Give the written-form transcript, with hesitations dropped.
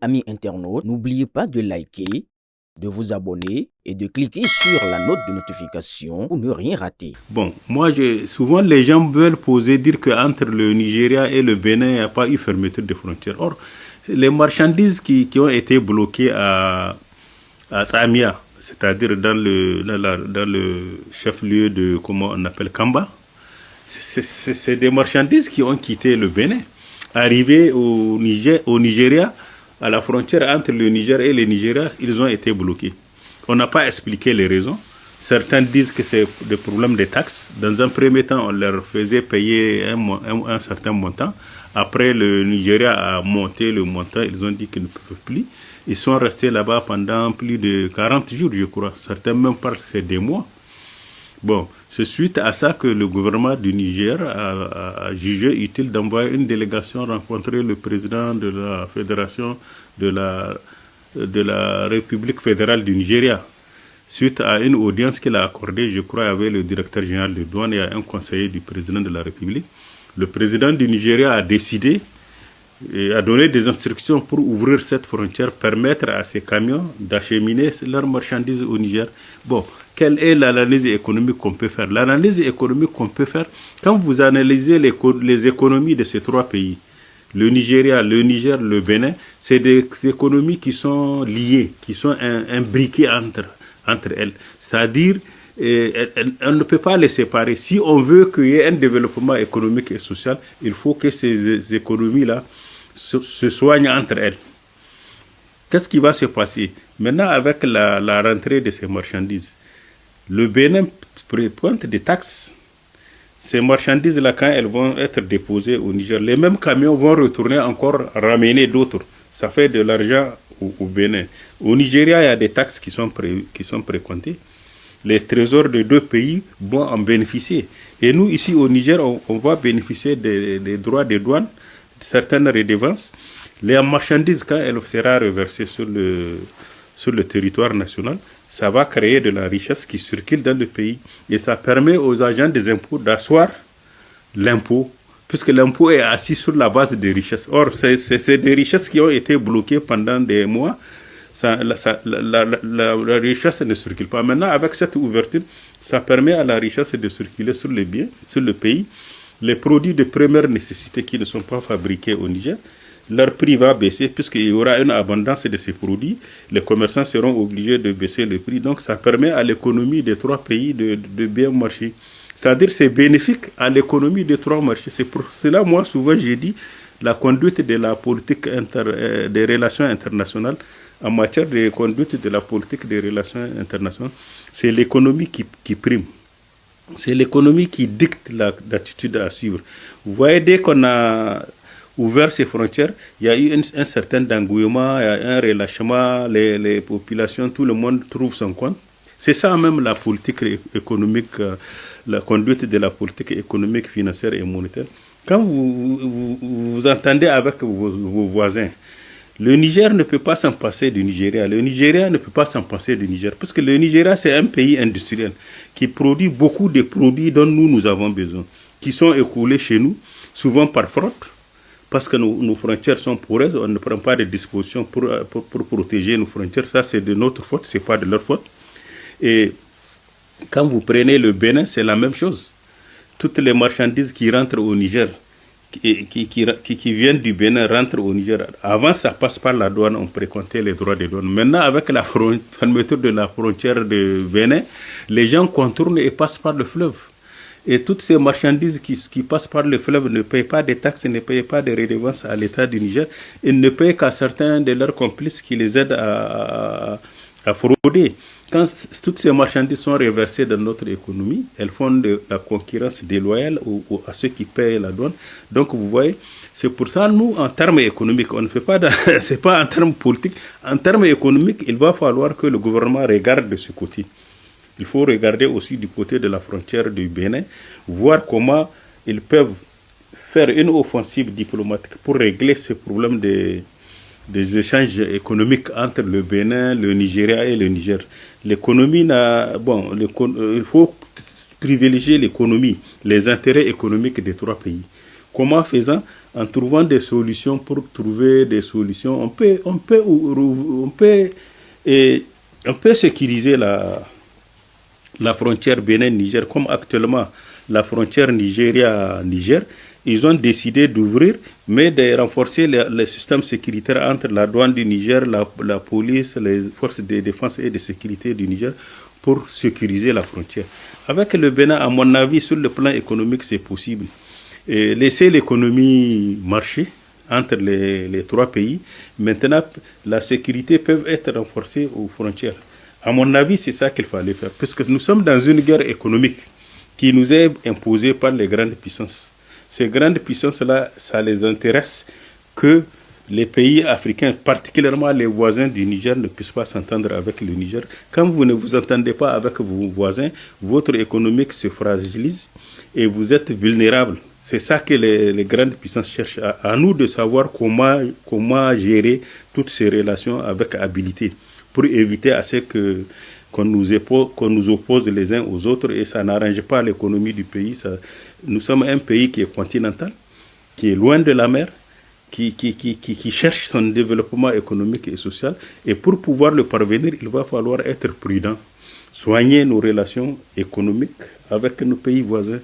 Amis internautes, n'oubliez pas de liker, de vous abonner et de cliquer sur la note de notification pour ne rien rater. Bon, souvent les gens veulent dire qu'entre le Nigeria et le Bénin, il n'y a pas eu fermeture de frontières. Or, les marchandises qui ont été bloquées à Samia, c'est-à-dire dans le chef-lieu de, comment on appelle, Kamba, c'est des marchandises qui ont quitté le Bénin, arrivées au Nigeria, à la frontière entre le Niger et le Nigeria, ils ont été bloqués. On n'a pas expliqué les raisons. Certains disent que c'est des problèmes de taxes. Dans un premier temps, on leur faisait payer un certain montant. Après, le Nigeria a monté le montant. Ils ont dit qu'ils ne peuvent plus. Ils sont restés là-bas pendant plus de 40 jours, je crois. Certains même parlent que c'est des mois. Bon, c'est suite à ça que le gouvernement du Niger a jugé utile d'envoyer une délégation rencontrer le président de la fédération de la République fédérale du Nigeria. Suite à une audience qu'il a accordée, je crois, avec le directeur général des douanes et un conseiller du président de la République, le président du Nigeria a décidé et a donné des instructions pour ouvrir cette frontière, permettre à ces camions d'acheminer leurs marchandises au Niger. Bon, quelle est l'analyse économique qu'on peut faire? L'analyse économique qu'on peut faire, quand vous analysez les économies de ces trois pays, le Nigeria, le Niger, le Bénin, c'est des économies qui sont liées, qui sont imbriquées entre elles. C'est-à-dire, on ne peut pas les séparer. Si on veut qu'il y ait un développement économique et social, il faut que ces économies-là se soignent entre elles. Qu'est-ce qui va se passer? Maintenant, avec la rentrée de ces marchandises, le Bénin pointe des taxes. Ces marchandises-là, quand elles vont être déposées au Niger, les mêmes camions vont retourner encore ramener d'autres. Ça fait de l'argent au Bénin. Au Nigeria, il y a des taxes qui sont précomptées. Les trésors de deux pays vont en bénéficier. Et nous, ici au Niger, on va bénéficier des droits de douane, de certaines redevances. Les marchandises, quand elles seront reversées sur le territoire national, ça va créer de la richesse qui circule dans le pays. Et ça permet aux agents des impôts d'asseoir l'impôt, puisque l'impôt est assis sur la base des richesses. Or, c'est des richesses qui ont été bloquées pendant des mois. La richesse ne circule pas. Maintenant, avec cette ouverture, ça permet à la richesse de circuler sur les biens, sur le pays. Les produits de première nécessité qui ne sont pas fabriqués au Niger, leur prix va baisser puisqu'il y aura une abondance de ces produits. Les commerçants seront obligés de baisser le prix. Donc, ça permet à l'économie des trois pays de bien marcher. C'est-à-dire c'est bénéfique à l'économie des trois marchés. C'est pour cela, moi, souvent, j'ai dit, la conduite de la politique des relations internationales, en matière de conduite de la politique des relations internationales, c'est l'économie qui prime. C'est l'économie qui dicte l'attitude à suivre. Vous voyez, dès qu'on a ouvert ces frontières, il y a eu un certain engouement, il y a un relâchement, les populations, tout le monde trouve son compte. C'est ça même la politique économique, la conduite de la politique économique, financière et monétaire. Quand vous entendez avec vos voisins, le Niger ne peut pas s'en passer du Nigeria, le Nigeria ne peut pas s'en passer du Niger, parce que le Nigeria, c'est un pays industriel qui produit beaucoup de produits dont nous avons besoin, qui sont écoulés chez nous, souvent par fraude, parce que nos frontières sont poreuses, on ne prend pas de dispositions pour protéger nos frontières. Ça, c'est de notre faute, ce n'est pas de leur faute. Et quand vous prenez le Bénin, c'est la même chose. Toutes les marchandises qui rentrent au Niger, qui viennent du Bénin, rentrent au Niger. Avant, ça passe par la douane, on précomptait les droits de douane. Maintenant, avec la fermeture de la frontière de Bénin, les gens contournent et passent par le fleuve. Et toutes ces marchandises qui passent par le fleuve ne payent pas de taxes, ne payent pas de redevances à l'État du Niger. Ils ne payent qu'à certains de leurs complices qui les aident à frauder. Quand toutes ces marchandises sont reversées dans notre économie, elles font de la concurrence déloyale à ceux qui payent la douane. Donc vous voyez, c'est pour ça, nous, en termes économiques, on ne fait pas, c'est pas en termes politiques. En termes économiques, il va falloir que le gouvernement regarde de ce côté. Il faut regarder aussi du côté de la frontière du Bénin, voir comment ils peuvent faire une offensive diplomatique pour régler ce problème des échanges économiques entre le Bénin, le Nigeria et le Niger. L'économie il faut privilégier l'économie, les intérêts économiques des trois pays. Comment faisant? en trouvant des solutions pour trouver des solutions, et on peut sécuriser la frontière Bénin-Niger, comme actuellement la frontière Nigeria-Niger. Ils ont décidé d'ouvrir, mais de renforcer les systèmes sécuritaires entre la douane du Niger, la police, les forces de défense et de sécurité du Niger pour sécuriser la frontière. Avec le Bénin, à mon avis, sur le plan économique, c'est possible. Et laisser l'économie marcher entre les trois pays. Maintenant, la sécurité peut être renforcée aux frontières. À mon avis, c'est ça qu'il fallait faire. Parce que nous sommes dans une guerre économique qui nous est imposée par les grandes puissances. Ces grandes puissances-là, ça les intéresse que les pays africains, particulièrement les voisins du Niger, ne puissent pas s'entendre avec le Niger. Quand vous ne vous entendez pas avec vos voisins, votre économie se fragilise et vous êtes vulnérable. C'est ça que les grandes puissances cherchent. À nous de savoir comment gérer toutes ces relations avec habileté pour éviter à ce qu'on nous oppose les uns aux autres et ça n'arrange pas l'économie du pays. Nous sommes un pays qui est continental, qui est loin de la mer, qui cherche son développement économique et social. Et pour pouvoir le parvenir, il va falloir être prudent, soigner nos relations économiques avec nos pays voisins.